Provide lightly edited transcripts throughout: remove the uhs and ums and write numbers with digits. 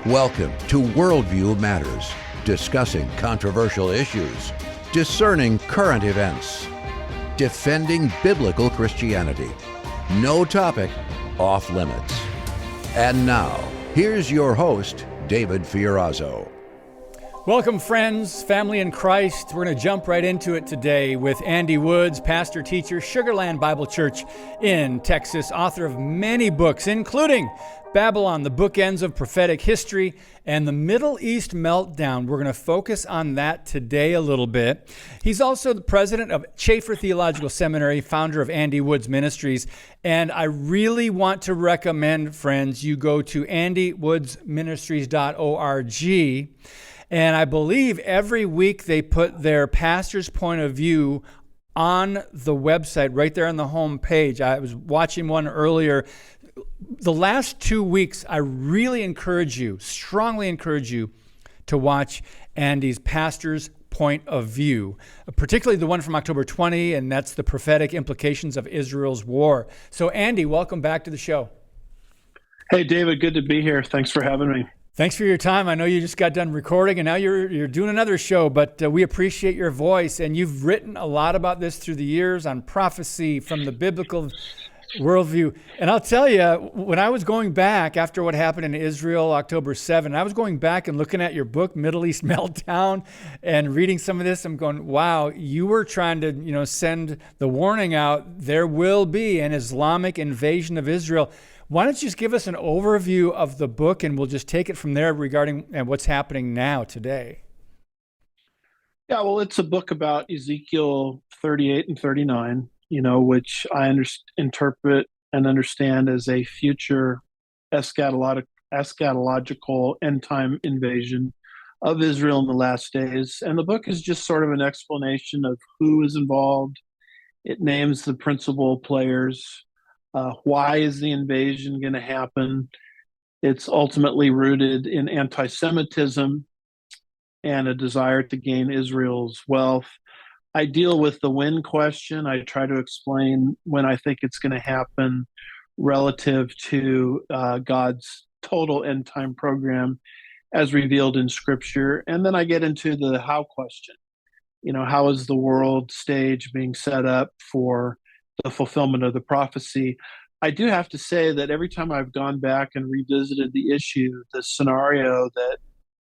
Welcome to Worldview Matters, discussing controversial issues, discerning current events, defending biblical Christianity. No topic off limits. And now, here's your host, David Fiorazzo. Welcome, friends, family in Christ. We're going to jump right into it today with Andy Woods, pastor, teacher, Sugar Land Bible Church in Texas, author of many books, including Babylon, the Bookends of Prophetic History, and the Middle East Meltdown. We're going to focus on that today a little bit. He's also the president of Chafer Theological Seminary, founder of Andy Woods Ministries, and I really want to recommend, friends, you go to andywoodsministries.org. And I believe every week they put their pastor's point of view on the website, right there on the home page. I was watching one earlier. The last 2 weeks, I really strongly encourage you to watch Andy's pastor's point of view, particularly the one from October 20, and that's the prophetic implications of Israel's war. So Andy, welcome back to the show. Hey, David, good to be here. Thanks for having me. Thanks for your time. I know you just got done recording and now you're doing another show, but we appreciate your voice. And you've written a lot about this through the years on prophecy from the biblical worldview. And I'll tell you, when I was going back after what happened in Israel, October 7, I was going back and looking at your book, Middle East Meltdown, and reading some of this. I'm going, wow, you were trying to, send the warning out. There will be an Islamic invasion of Israel. Why don't you just give us an overview of the book, and we'll just take it from there regarding what's happening now today. Yeah, well, it's a book about Ezekiel 38 and 39, which I interpret and understand as a future eschatological end-time invasion of Israel in the last days. And the book is just sort of an explanation of who is involved. It names the principal players. Why is the invasion going to happen? It's ultimately rooted in anti-Semitism and a desire to gain Israel's wealth. I deal with the when question. I try to explain when I think it's going to happen relative to God's total end-time program as revealed in Scripture. And then I get into the how question. How is the world stage being set up for the fulfillment of the prophecy? I do have to say that every time I've gone back and revisited the issue, the scenario that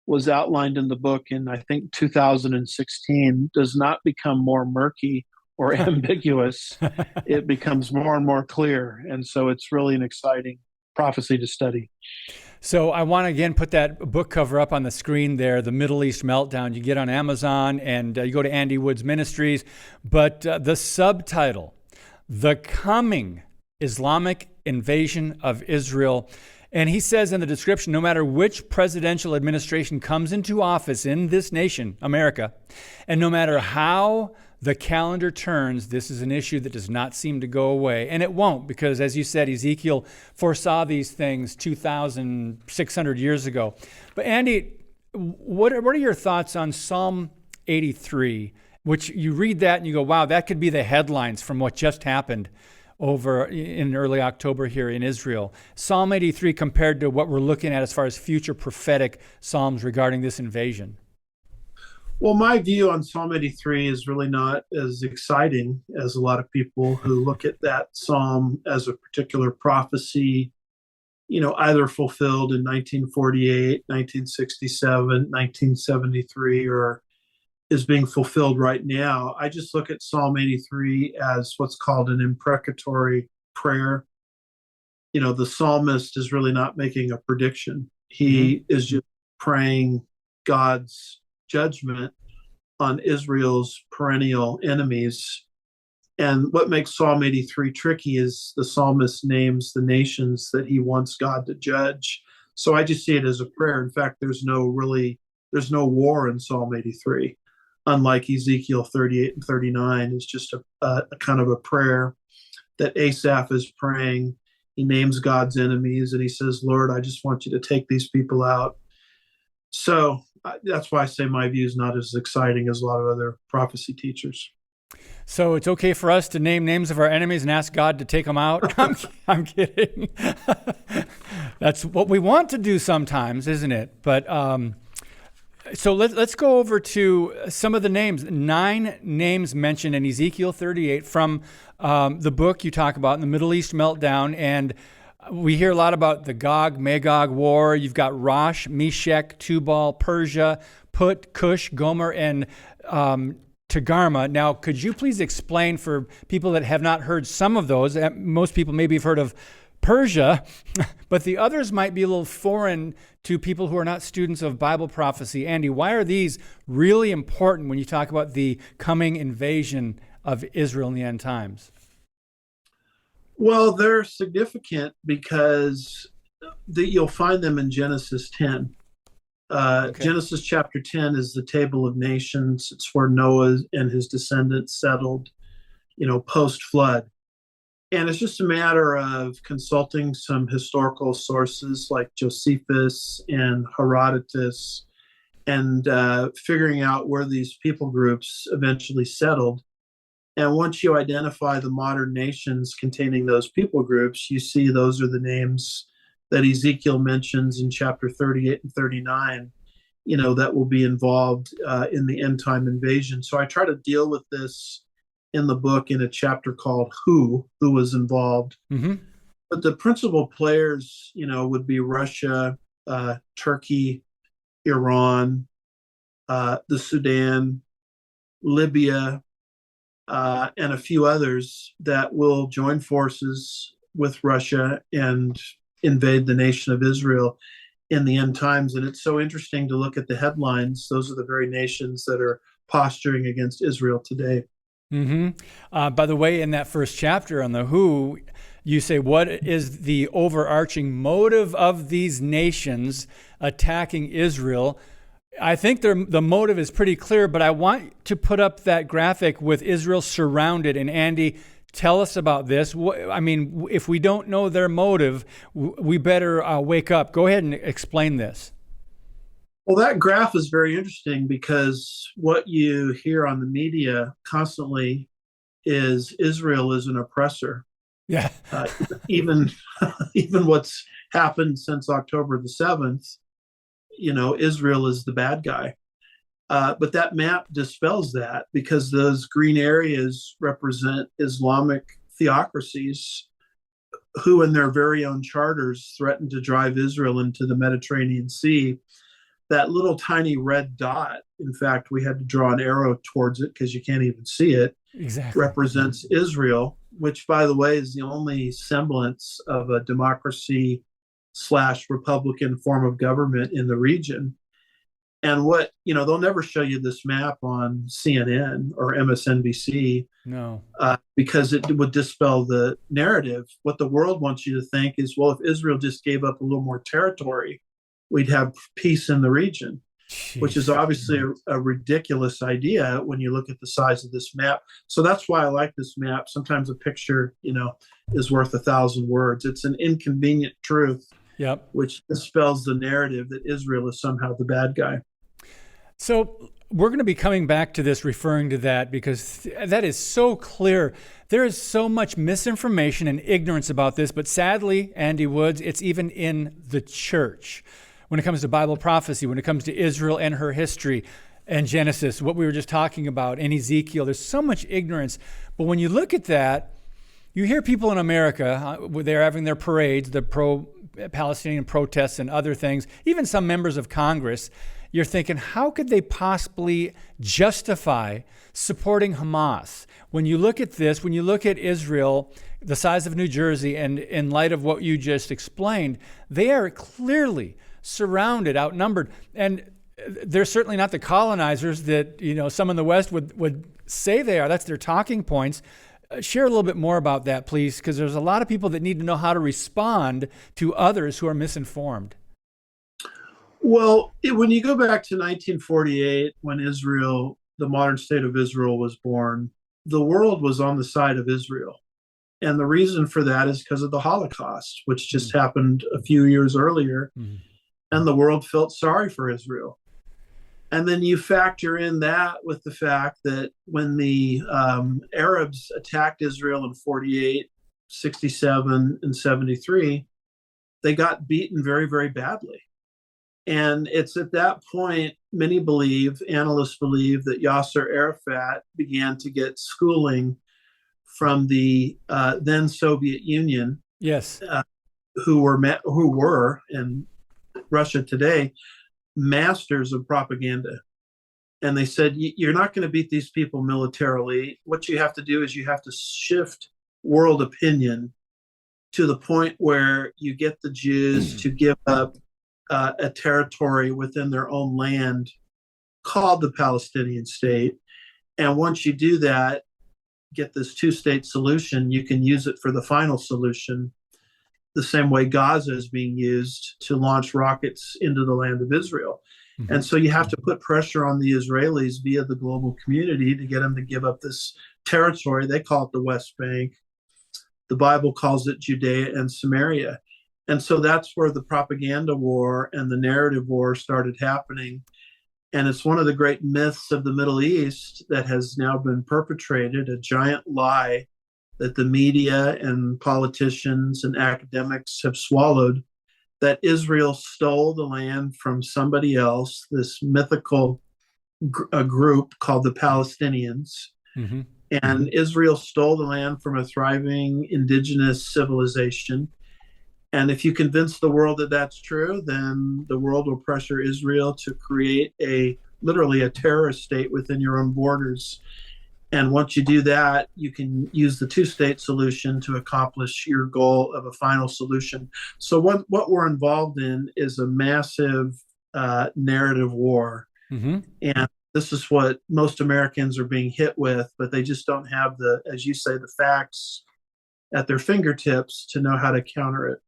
was outlined in the book in, I think, 2016 does not become more murky or ambiguous. It becomes more and more clear. And so it's really an exciting prophecy to study. So I want to, again, put that book cover up on the screen there, The Middle East Meltdown. You get on Amazon and you go to Andy Woods Ministries. But the subtitle, The Coming Islamic Invasion of Israel. And he says in the description, no matter which presidential administration comes into office in this nation, America, and no matter how the calendar turns, this is an issue that does not seem to go away. And it won't, because as you said, Ezekiel foresaw these things 2,600 years ago. But Andy, what are your thoughts on Psalm 83? Which you read that and you go, wow, that could be the headlines from what just happened over in early October here in Israel. Psalm 83 compared to what we're looking at as far as future prophetic psalms regarding this invasion. Well, my view on Psalm 83 is really not as exciting as a lot of people who look at that psalm as a particular prophecy, either fulfilled in 1948, 1967, 1973, or is being fulfilled right now. I just look at Psalm 83 as what's called an imprecatory prayer. The psalmist is really not making a prediction. He is just praying God's judgment on Israel's perennial enemies. And what makes Psalm 83 tricky is the psalmist names the nations that he wants God to judge. So I just see it as a prayer. In fact, there's no war in Psalm 83. Unlike Ezekiel 38 and 39, it's just a kind of a prayer that Asaph is praying. He names God's enemies and he says, Lord, I just want you to take these people out. So that's why I say my view is not as exciting as a lot of other prophecy teachers. So it's okay for us to name names of our enemies and ask God to take them out? I'm kidding. That's what we want to do sometimes, isn't it? But so let's go over to some of the names. 9 names mentioned in Ezekiel 38 from the book you talk about in the Middle East Meltdown. And we hear a lot about the Gog-Magog war. You've got Rosh, Meshech, Tubal, Persia, Put, Cush, Gomer, and Togarmah. Now, could you please explain for people that have not heard some of those? Most people maybe have heard of Persia, but the others might be a little foreign to people who are not students of Bible prophecy. Andy, why are these really important when you talk about the coming invasion of Israel in the end times? Well, they're significant because you'll find them in Genesis 10. Okay. Genesis chapter 10 is the table of nations. It's where Noah and his descendants settled, post-flood. And it's just a matter of consulting some historical sources like Josephus and Herodotus and figuring out where these people groups eventually settled. And once you identify the modern nations containing those people groups, you see those are the names that Ezekiel mentions in chapter 38 and 39, that will be involved in the end time invasion. So I try to deal with this in the book in a chapter called Who was involved. Mm-hmm. But the principal players, would be Russia, Turkey, Iran, the Sudan, Libya, and a few others that will join forces with Russia and invade the nation of Israel in the end times. And it's so interesting to look at the headlines. Those are the very nations that are posturing against Israel today. Mm-hmm. By the way, in that first chapter on the Who, you say, what is the overarching motive of these nations attacking Israel? I think the motive is pretty clear, but I want to put up that graphic with Israel surrounded. And Andy, tell us about this. I mean, if we don't know their motive, we better wake up. Go ahead and explain this. Well, that graph is very interesting because what you hear on the media constantly is Israel is an oppressor. Yeah. Even what's happened since October the 7th, Israel is the bad guy. But that map dispels that because those green areas represent Islamic theocracies who in their very own charters threatened to drive Israel into the Mediterranean Sea. That little tiny red dot, in fact, we had to draw an arrow towards it because you can't even see it, exactly, represents Israel, which, by the way, is the only semblance of a democracy / Republican form of government in the region. And they'll never show you this map on CNN or MSNBC. No. Because it would dispel the narrative. What the world wants you to think is, well, if Israel just gave up a little more territory, we'd have peace in the region. Jeez. Which is obviously a ridiculous idea when you look at the size of this map. So that's why I like this map. Sometimes a picture, is worth 1,000 words. It's an inconvenient truth, yep, which dispels the narrative that Israel is somehow the bad guy. So we're going to be coming back to this, referring to that, because that is so clear. There is so much misinformation and ignorance about this, but sadly, Andy Woods, it's even in the church. When it comes to Bible prophecy, when it comes to Israel and her history and Genesis, what we were just talking about, and Ezekiel, there's so much ignorance. But when you look at that, you hear people in America, they're having their parades, the pro-Palestinian protests and other things, even some members of Congress. You're thinking, how could they possibly justify supporting Hamas? When you look at this, when you look at Israel, the size of New Jersey, and in light of what you just explained, they are clearly surrounded, outnumbered. And they're certainly not the colonizers that, some in the West would say they are. That's their talking points. Share a little bit more about that, please, because there's a lot of people that need to know how to respond to others who are misinformed. Well, when you go back to 1948, when Israel, the modern state of Israel, was born, the world was on the side of Israel. And the reason for that is because of the Holocaust, which just happened a few years earlier. Mm-hmm. And the world felt sorry for Israel. And then you factor in that with the fact that when the Arabs attacked Israel in 48, 67, and 73, they got beaten very, very badly. And it's at that point, many believe, analysts believe, that Yasser Arafat began to get schooling from the then Soviet Union, Yes. who were in Russia today masters of propaganda. And they said, you're not going to beat these people militarily. What you have to do is you have to shift world opinion to the point where you get the Jews to give up a territory within their own land called the Palestinian state. And once you do that, get this two-state solution, you can use it for the final solution, the same way Gaza is being used to launch rockets into the land of Israel. Mm-hmm. And so you have to put pressure on the Israelis via the global community to get them to give up this territory. They call it the West Bank. The Bible calls it Judea and Samaria. And so that's where the propaganda war and the narrative war started happening. And it's one of the great myths of the Middle East that has now been perpetrated, a giant lie that the media and politicians and academics have swallowed, that Israel stole the land from somebody else, this mythical group called the Palestinians. Mm-hmm. And Israel stole the land from a thriving indigenous civilization. And if you convince the world that that's true, then the world will pressure Israel to create literally a terrorist state within your own borders. And once you do that, you can use the two-state solution to accomplish your goal of a final solution. So what we're involved in is a massive narrative war. Mm-hmm. And this is what most Americans are being hit with, but they just don't have as you say, the facts at their fingertips to know how to counter it.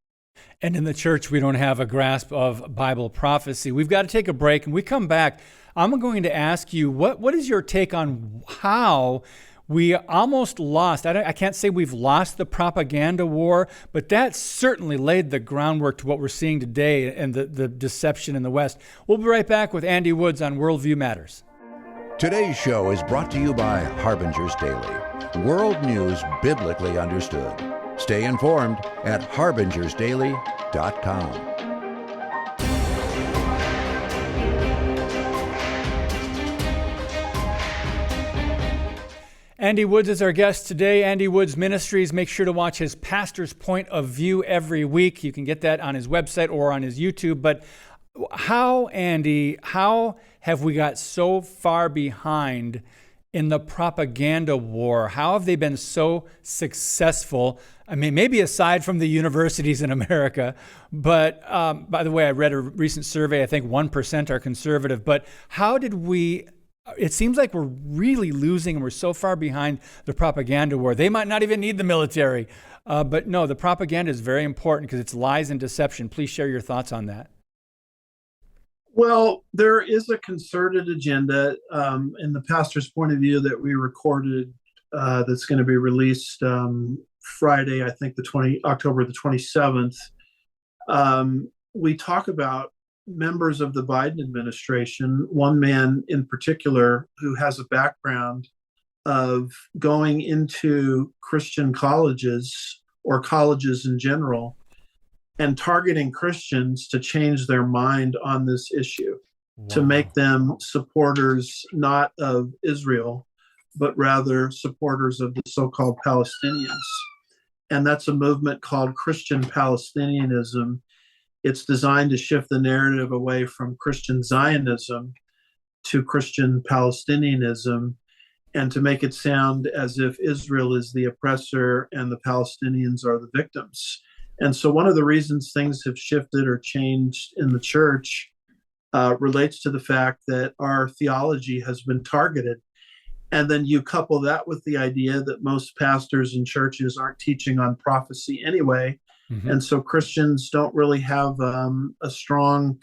And in the church, we don't have a grasp of Bible prophecy. We've got to take a break. And we come back, I'm going to ask you, what is your take on how we almost lost? I can't say we've lost the propaganda war, but that certainly laid the groundwork to what we're seeing today and the deception in the West. We'll be right back with Andy Woods on Worldview Matters. Today's show is brought to you by Harbinger's Daily, world news biblically understood. Stay informed at harbingersdaily.com. Andy Woods is our guest today. Andy Woods Ministries. Make sure to watch his Pastor's Point of View every week. You can get that on his website or on his YouTube. But Andy, how have we got so far behind in the propaganda war? How have they been so successful? I mean, maybe aside from the universities in America, but by the way, I read a recent survey, I think 1% are conservative, but how did it seems like we're really losing and we're so far behind the propaganda war. They might not even need the military, but no, the propaganda is very important because it's lies and deception. Please share your thoughts on that. Well, there is a concerted agenda in the Pastor's Point of View that we recorded that's going to be released Friday, I think October the 27th. We talk about members of the Biden administration, one man in particular who has a background of going into Christian colleges or colleges in general and targeting Christians to change their mind on this issue, to make them supporters not of Israel, but rather supporters of the so-called Palestinians. And that's a movement called Christian Palestinianism. It's designed to shift the narrative away from Christian Zionism to Christian Palestinianism, and to make it sound as if Israel is the oppressor and the Palestinians are the victims. And so one of the reasons things have shifted or changed in the church relates to the fact that our theology has been targeted. And then you couple that with the idea that most pastors and churches aren't teaching on prophecy anyway. Mm-hmm. And so Christians don't really have a strong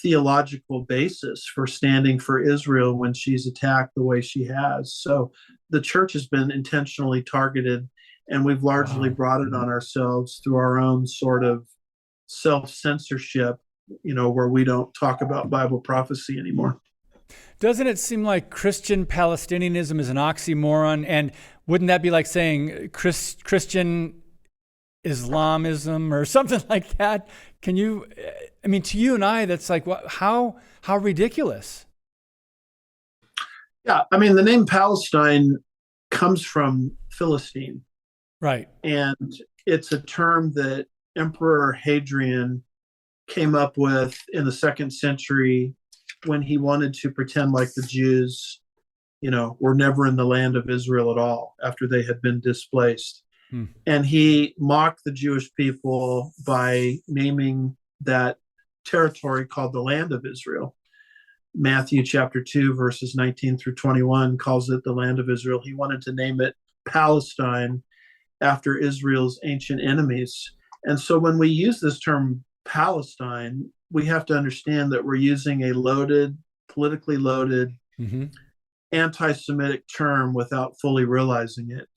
theological basis for standing for Israel when she's attacked the way she has. So the church has been intentionally targeted, and we've largely brought it on ourselves through our own sort of self-censorship, where we don't talk about Bible prophecy anymore. Doesn't it seem like Christian Palestinianism is an oxymoron? And wouldn't that be like saying Christian Islamism or something like that. Can you, I mean, to you and I, that's like, what, how ridiculous. Yeah, I mean, the name Palestine comes from Philistine, Right. and it's a term that Emperor Hadrian came up with in the second century when he wanted to pretend like the Jews, were never in the land of Israel at all after they had been displaced. And he mocked the Jewish people by naming that territory called the land of Israel. Matthew chapter 2, verses 19 through 21 calls it the land of Israel. He wanted to name it Palestine after Israel's ancient enemies. And so when we use this term Palestine, we have to understand that we're using a loaded, politically loaded, anti-Semitic term without fully realizing it.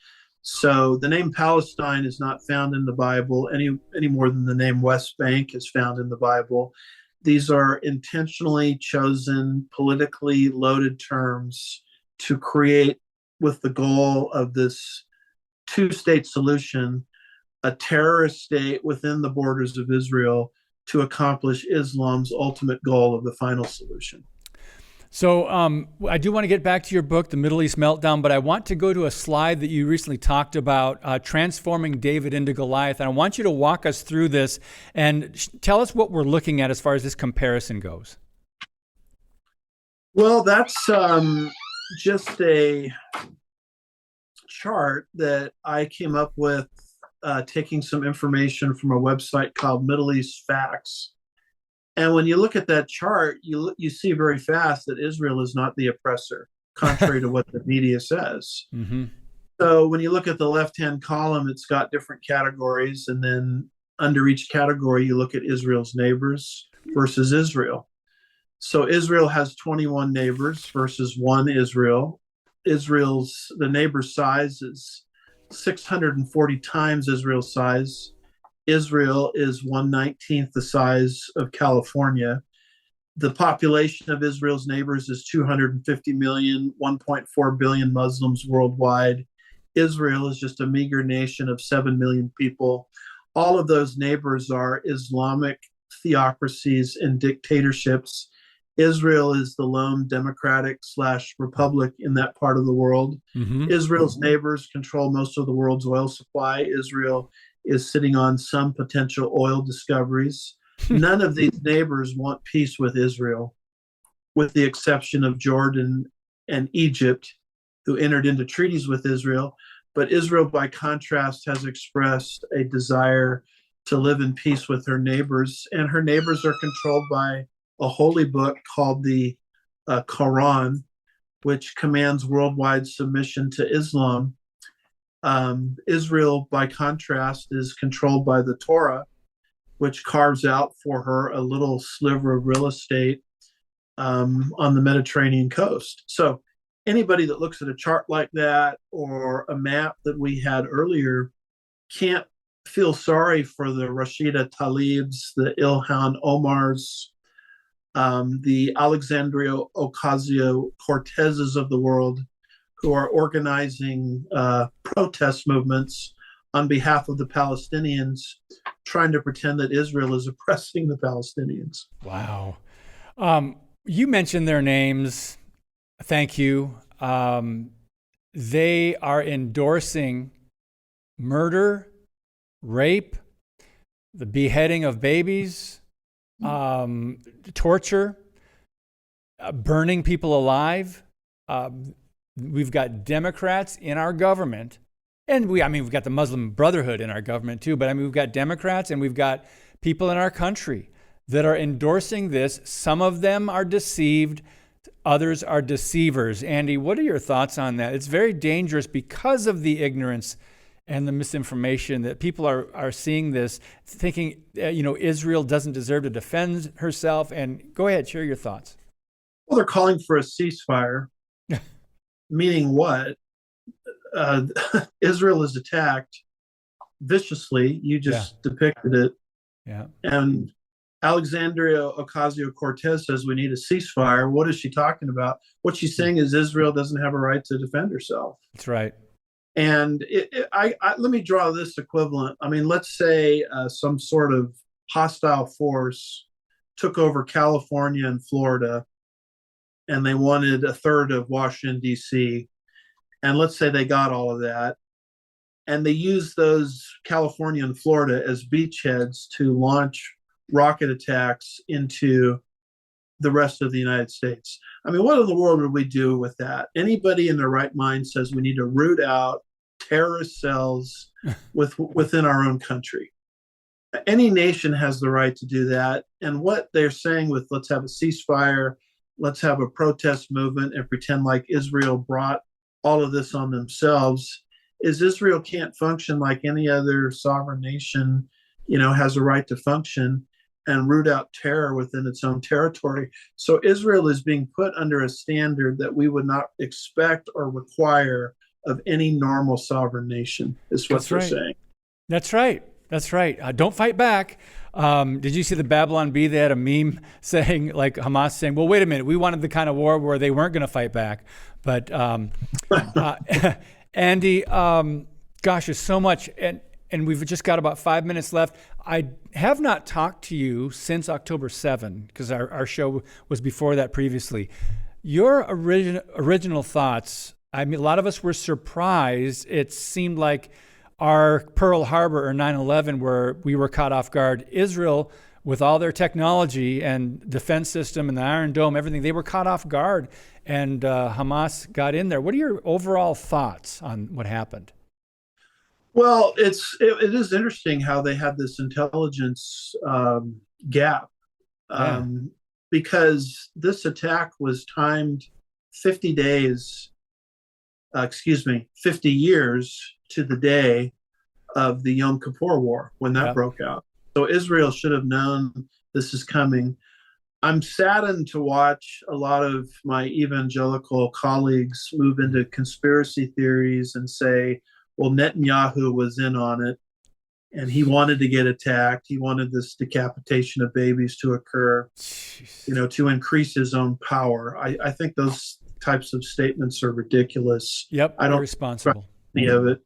So the name Palestine is not found in the Bible any more than the name West Bank is found in the Bible. These are intentionally chosen, politically loaded terms to create, with the goal of this two-state solution, a terrorist state within the borders of Israel to accomplish Islam's ultimate goal of the final solution. So I do want to get back to your book, The Middle East Meltdown, but I want to go to a slide that you recently talked about, transforming David into Goliath. And I want you to walk us through this and tell us what we're looking at as far as this comparison goes. Well, that's just a chart that I came up with taking some information from a website called Middle East Facts. And when you look at that chart, you see very fast that Israel is not the oppressor, contrary to what the media says. So when you look at the left-hand column, it's got different categories. And then under each category, you look at Israel's neighbors versus Israel. So Israel has 21 neighbors versus one Israel. The neighbor size is 640 times Israel's size. Israel is 1/19 the size of California. The population of Israel's neighbors is 250 million, 1.4 billion Muslims worldwide. Israel is just a meager nation of 7 million people. All of those neighbors are Islamic theocracies and dictatorships. Israel is the lone democratic/republic in that part of the world. Israel's neighbors control most of the world's oil supply. Israel is sitting on some potential oil discoveries. None of these neighbors want peace with Israel, with the exception of Jordan and Egypt, who entered into treaties with Israel. But Israel, by contrast, has expressed a desire to live in peace with her neighbors, and her neighbors are controlled by a holy book called the Quran, which commands worldwide submission to Islam. Israel, by contrast, is controlled by the Torah, which carves out for her a little sliver of real estate on the Mediterranean coast. So anybody that looks at a chart like that or a map that we had earlier can't feel sorry for the Rashida Tlaibs, the Ilhan Omars, the Alexandria Ocasio-Cortezes of the world, who are organizing protest movements on behalf of the Palestinians, trying to pretend that Israel is oppressing the Palestinians. Wow. You mentioned their names. Thank you. They are endorsing murder, rape, the beheading of babies, torture, burning people alive. We've got Democrats in our government, and we've got the Muslim Brotherhood in our government too, but we've got Democrats and we've got people in our country that are endorsing this. Some of them are deceived, others are deceivers. Andy, what are your thoughts on that? It's very dangerous because of the ignorance and the misinformation that people are seeing this, thinking, Israel doesn't deserve to defend herself. And go ahead, share your thoughts. Well, they're calling for a ceasefire. Meaning what? Israel is attacked viciously. You just depicted it. Yeah. And Alexandria Ocasio-Cortez says we need a ceasefire. What is she talking about? What she's saying is Israel doesn't have a right to defend herself. That's right. And let me draw this equivalent. I mean, let's say some sort of hostile force took over California and Florida, and they wanted a third of Washington, D.C. And let's say they got all of that. And they used those California and Florida as beachheads to launch rocket attacks into the rest of the United States. I mean, what in the world would we do with that? Anybody in their right mind says we need to root out terrorist cells within our own country. Any nation has the right to do that. And what they're saying with let's have a ceasefire, let's have a protest movement and pretend like Israel brought all of this on themselves is Israel can't function like any other sovereign nation, has a right to function and root out terror within its own territory. So Israel is being put under a standard that we would not expect or require of any normal sovereign nation, is what they're saying. That's right. That's right. Don't fight back. Did you see the Babylon Bee? They had a meme saying, like Hamas saying, well, wait a minute, we wanted the kind of war where they weren't going to fight back. But Andy, gosh, there's so much. And we've just got about 5 minutes left. I have not talked to you since October 7, because our show was before that previously. Your original thoughts, I mean, a lot of us were surprised. It seemed like our Pearl Harbor or 9/11, where we were caught off guard. Israel, with all their technology and defense system and the Iron Dome, everything, they were caught off guard. And Hamas got in there. What are your overall thoughts on what happened? Well, it is interesting how they had this intelligence gap, because this attack was timed 50 years to the day of the Yom Kippur War when that broke out. So Israel should have known this is coming. I'm saddened to watch a lot of my evangelical colleagues move into conspiracy theories and say, well, Netanyahu was in on it and he wanted to get attacked. He wanted this decapitation of babies to occur, to increase his own power. I think those types of statements are ridiculous. Yep, I don't responsible any of it.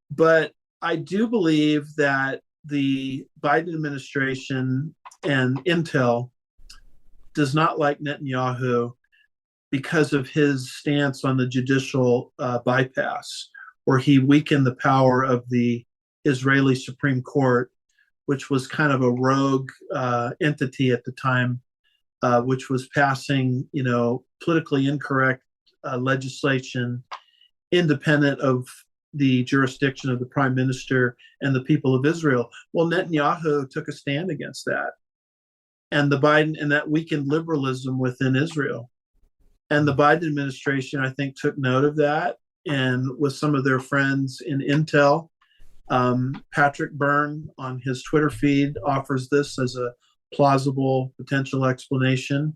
But I do believe that the Biden administration and Intel does not like Netanyahu because of his stance on the judicial bypass, where he weakened the power of the Israeli Supreme Court, which was kind of a rogue entity at the time, which was passing, politically incorrect legislation independent of the jurisdiction of the prime minister and the people of Israel. Well, Netanyahu took a stand against that. And that weakened liberalism within Israel. And the Biden administration, I think, took note of that. And with some of their friends in Intel, Patrick Byrne on his Twitter feed offers this as a plausible potential explanation.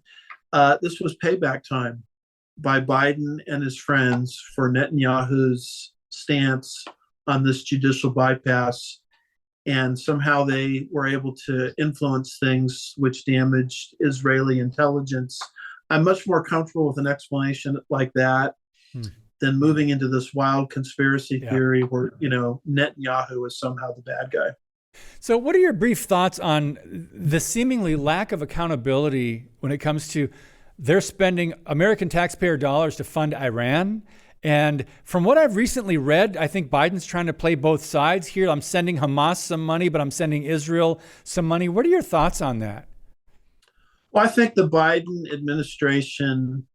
This was payback time by Biden and his friends for Netanyahu's stance on this judicial bypass. And somehow they were able to influence things which damaged Israeli intelligence. I'm much more comfortable with an explanation like that than moving into this wild conspiracy theory where, Netanyahu is somehow the bad guy. So what are your brief thoughts on the seemingly lack of accountability when it comes to they're spending American taxpayer dollars to fund Iran? And from what I've recently read, I think Biden's trying to play both sides here. I'm sending Hamas some money, but I'm sending Israel some money. What are your thoughts on that? Well, I think the Biden administration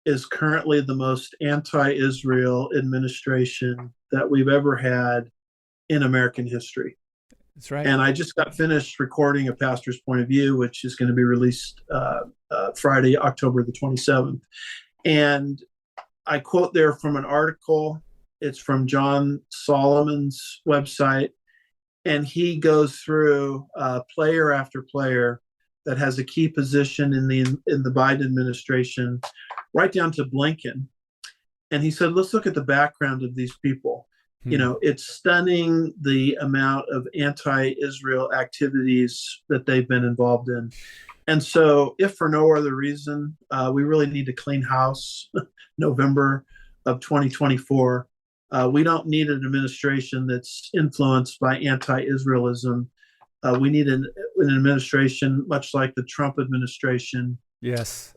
is currently the most anti-Israel administration that we've ever had in American history. That's right. And I just got finished recording a pastor's point of view, which is going to be released Friday, October the 27th. And I quote there from an article. It's from John Solomon's website. And he goes through player after player that has a key position in the Biden administration, right down to Blinken. And he said, let's look at the background of these people. It's stunning the amount of anti-Israel activities that they've been involved in. And so if for no other reason, we really need to clean house November of 2024. We don't need an administration that's influenced by anti-Israelism. We need an administration much like the Trump administration. Yes.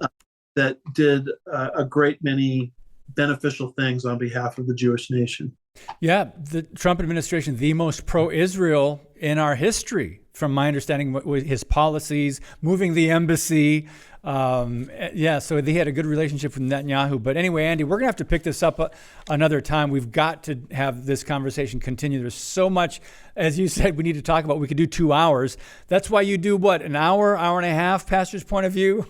That did a great many beneficial things on behalf of the Jewish nation. Yeah, the Trump administration, the most pro-Israel in our history, from my understanding, his policies, moving the embassy. So they had a good relationship with Netanyahu. But anyway, Andy, we're going to have to pick this up another time. We've got to have this conversation continue. There's so much, as you said, we need to talk about. We could do 2 hours. That's why you do what, an hour, hour and a half, pastor's point of view?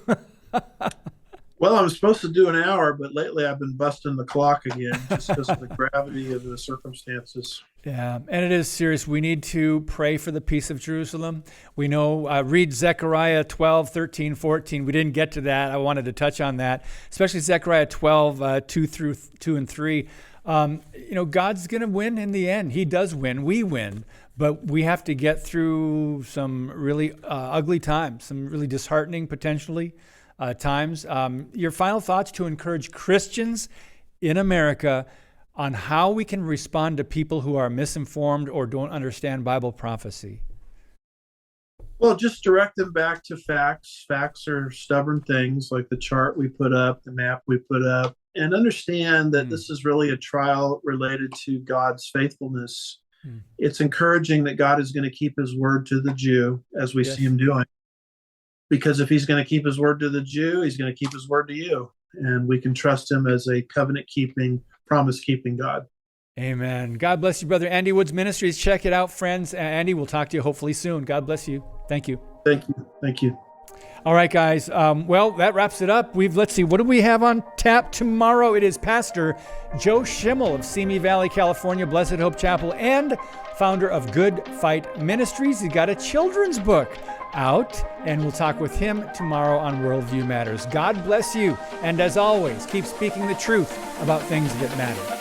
Well, I'm supposed to do an hour, but lately I've been busting the clock again just because of the gravity of the circumstances. Yeah, and it is serious. We need to pray for the peace of Jerusalem. We know, read Zechariah 12, 13, 14. We didn't get to that. I wanted to touch on that, especially Zechariah 12, 2 and 3. God's going to win in the end. He does win. We win. But we have to get through some really ugly times, some really disheartening, potentially, times. Your final thoughts to encourage Christians in America on how we can respond to people who are misinformed or don't understand Bible prophecy? Well, just direct them back to facts. Facts are stubborn things, like the chart we put up, the map we put up, and understand that this is really a trial related to God's faithfulness. It's encouraging that God is going to keep his word to the Jew, as we see him doing. Because if he's going to keep his word to the Jew, he's going to keep his word to you. And we can trust him as a covenant-keeping, promise-keeping God. Amen. God bless you, Brother Andy Woods Ministries. Check it out, friends. Andy, we'll talk to you hopefully soon. God bless you. Thank you. Thank you. Thank you. All right, guys. Well, that wraps it up. Let's see. What do we have on tap tomorrow? It is Pastor Joe Schimmel of Simi Valley, California, Blessed Hope Chapel, and founder of Good Fight Ministries. He's got a children's book out, and we'll talk with him tomorrow on Worldview Matters. God bless you. And as always, keep speaking the truth about things that matter.